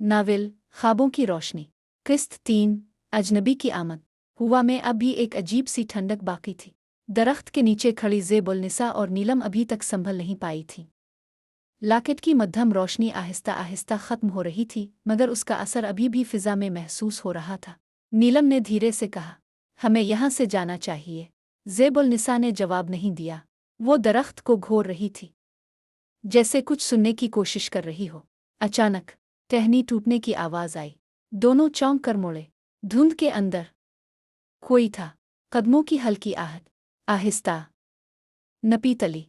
नाविल ख्वाबों की रोशनी। किस्त 3 अजनबी की आमद। हुआ में अब भी एक अजीब सी ठंडक बाकी थी। दरख्त के नीचे खड़ी ज़ेब-उल-निसा और नीलम अभी तक संभल नहीं पाई थी। लाकेट की मध्यम रोशनी आहिस्ता आहिस्ता ख़त्म हो रही थी, मगर उसका असर अभी भी फ़िज़ा में महसूस हो रहा था। नीलम ने धीरे से कहा, हमें यहाँ से जाना चाहिए। ज़ेब-उल-निसा ने जवाब नहीं दिया। वो दरख्त को घोर रही थी, जैसे कुछ सुनने की कोशिश कर रही हो। अचानक टहनी टूटने की आवाज़ आई। दोनों चौंक कर मुड़े। धुंध के अंदर कोई था। कदमों की हल्की आहट, आहिस्ता, नपी तली,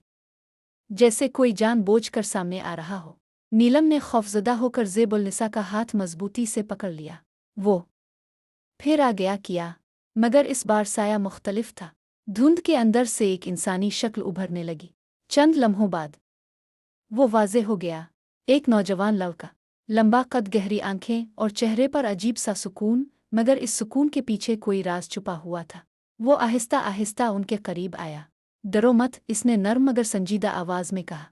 जैसे कोई जानबूझकर सामने आ रहा हो। नीलम ने खौफज़दा होकर ज़ेब-उल-निसा का हाथ मज़बूती से पकड़ लिया। वो फिर आ गया किया, मगर इस बार साया मुख्तलिफ था। धुंध के अंदर से एक इंसानी शक्ल उभरने लगी। चंद लम्हों बाद वो वाज़े हो गया। एक नौजवान लड़का, लंबा कद, गहरी आंखें और चेहरे पर अजीब सा सुकून, मगर इस सुकून के पीछे कोई राज छुपा हुआ था। वो आहिस्ता आहिस्ता उनके करीब आया। डरो मत, इसने नर्म मगर संजीदा आवाज़ में कहा।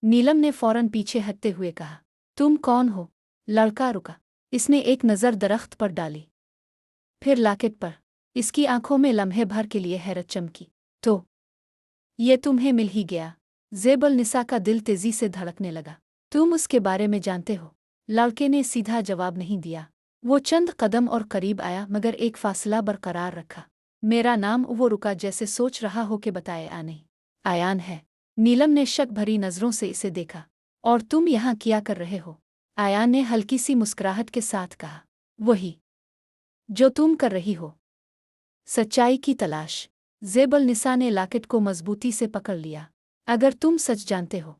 नीलम ने फौरन पीछे हटते हुए कहा, तुम कौन हो? लड़का रुका। इसने एक नज़र दरख्त पर डाली, फिर लाकेट पर। इसकी आंखों में लम्हे भर के लिए हैरत चमकी। तो ये तुम्हें मिल ही गया। ज़ेब-उल-निसा का दिल तेजी से धड़कने लगा। तुम उसके बारे में जानते हो? लड़के ने सीधा जवाब नहीं दिया। वो चंद कदम और करीब आया, मगर एक फासला बरकरार रखा। मेरा नाम। वो रुका, जैसे सोच रहा हो कि बताए आ नहीं। आयान है। नीलम ने शक भरी नज़रों से इसे देखा। और तुम यहाँ क्या कर रहे हो? आयान ने हल्की सी मुस्कुराहट के साथ कहा, वही जो तुम कर रही हो, सच्चाई की तलाश। ज़ेब-उल-निसा ने लाकेट को मजबूती से पकड़ लिया। अगर तुम सच जानते हो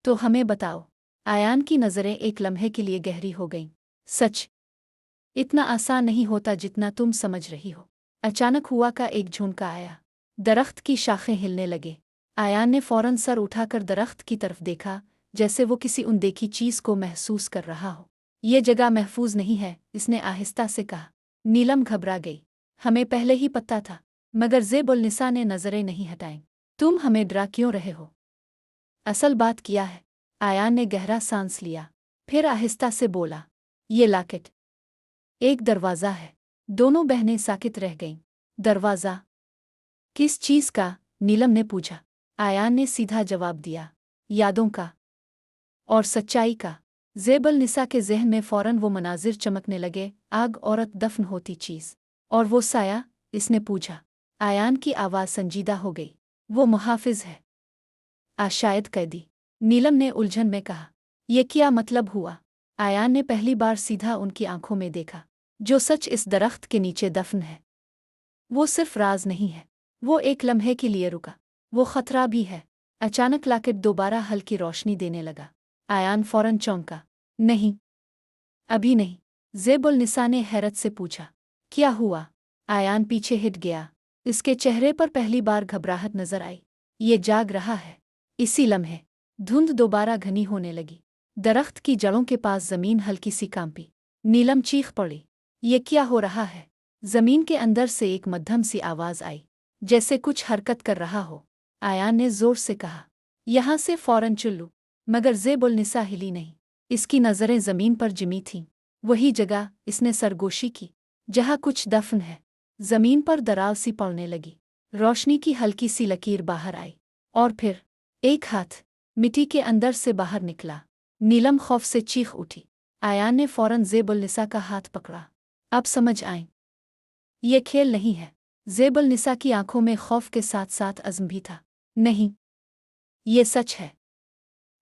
तो हमें बताओ। आयान की नज़रें एक लम्हे के लिए गहरी हो गईं। सच इतना आसान नहीं होता जितना तुम समझ रही हो। अचानक हुआ का एक झुंडका आया। दरख्त की शाखें हिलने लगे। आयान ने फौरन सर उठाकर दरख्त की तरफ देखा, जैसे वो किसी अनदेखी चीज़ को महसूस कर रहा हो। ये जगह महफूज नहीं है, इसने आहिस्ता से कहा। नीलम घबरा गई। हमें पहले ही पता था। मगर ज़ेब-उल-निसा ने नज़रें नहीं हटाईं। तुम हमें डरा क्यों रहे हो? असल बात क्या है? आयान ने गहरा सांस लिया, फिर आहिस्ता से बोला, ये लाकेट एक दरवाज़ा है। दोनों बहनें साकित रह गईं। दरवाज़ा? किस चीज़ का? नीलम ने पूछा। आयान ने सीधा जवाब दिया, यादों का और सच्चाई का। ज़ेब-उल-निसा के ज़हन में फ़ौरन वो मनाजिर चमकने लगे। आग, औरत, दफन होती चीज़। और वो साया? इसने पूछा। आयान की आवाज़ संजीदा हो गई। वो मुहाफ़िज़ है, शायद कैदी। नीलम ने उलझन में कहा, ये क्या मतलब हुआ? आयान ने पहली बार सीधा उनकी आंखों में देखा। जो सच इस दरख्त के नीचे दफन है, वो सिर्फ राज नहीं है। वो एक लम्हे के लिए रुका। वो खतरा भी है। अचानक लाकेट दोबारा हल्की रोशनी देने लगा। आयान फौरन चौंका। नहीं, अभी नहीं। ज़ेब-उल-निसा ने हैरत से पूछा, क्या हुआ? आयान पीछे हट गया। इसके चेहरे पर पहली बार घबराहट नजर आई। ये जाग रहा है। इसी लम्हे धुंध दोबारा घनी होने लगी। दरख्त की जड़ों के पास ज़मीन हल्की सी कांपी। नीलम चीख पड़ी, ये क्या हो रहा है? ज़मीन के अंदर से एक मध्यम सी आवाज़ आई, जैसे कुछ हरकत कर रहा हो। आयान ने ज़ोर से कहा, यहाँ से फ़ौरन चलो। मगर ज़ेब-उल-निसा हिली नहीं। इसकी नज़रें ज़मीन पर जिमी थीं। वही जगह इसने सरगोशी की, जहाँ कुछ दफन है। ज़मीन पर दरार सी पड़ने लगी। रोशनी की हल्की सी लकीर बाहर आई, और फिर एक हाथ मिट्टी के अंदर से बाहर निकला। नीलम खौफ से चीख उठी। आयान ने फौरन ज़ेब-उल-निसा का हाथ पकड़ा। अब समझ आए, ये खेल नहीं है। ज़ेब-उल-निसा की आंखों में खौफ के साथ साथ अज़्म भी था। नहीं, ये सच है,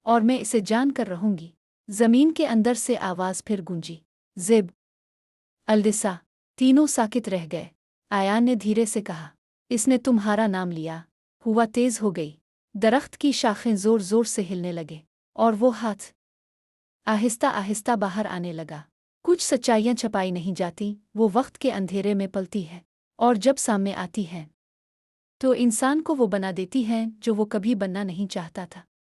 और मैं इसे जान कर रहूंगी। ज़मीन के अंदर से आवाज़ फिर गूंजी, ज़ेब-उल-निसा। तीनों साकित रह गए। आयान ने धीरे से कहा, इसने तुम्हारा नाम लिया। हुआ तेज हो गई। दरख्त की शाखें जोर जोर से हिलने लगे, और वो हाथ आहिस्ता आहिस्ता बाहर आने लगा। कुछ सच्चाइयाँ छपाई नहीं जाती। वो वक्त के अंधेरे में पलती है, और जब सामने आती हैं तो इंसान को वो बना देती हैं जो वो कभी बनना नहीं चाहता था।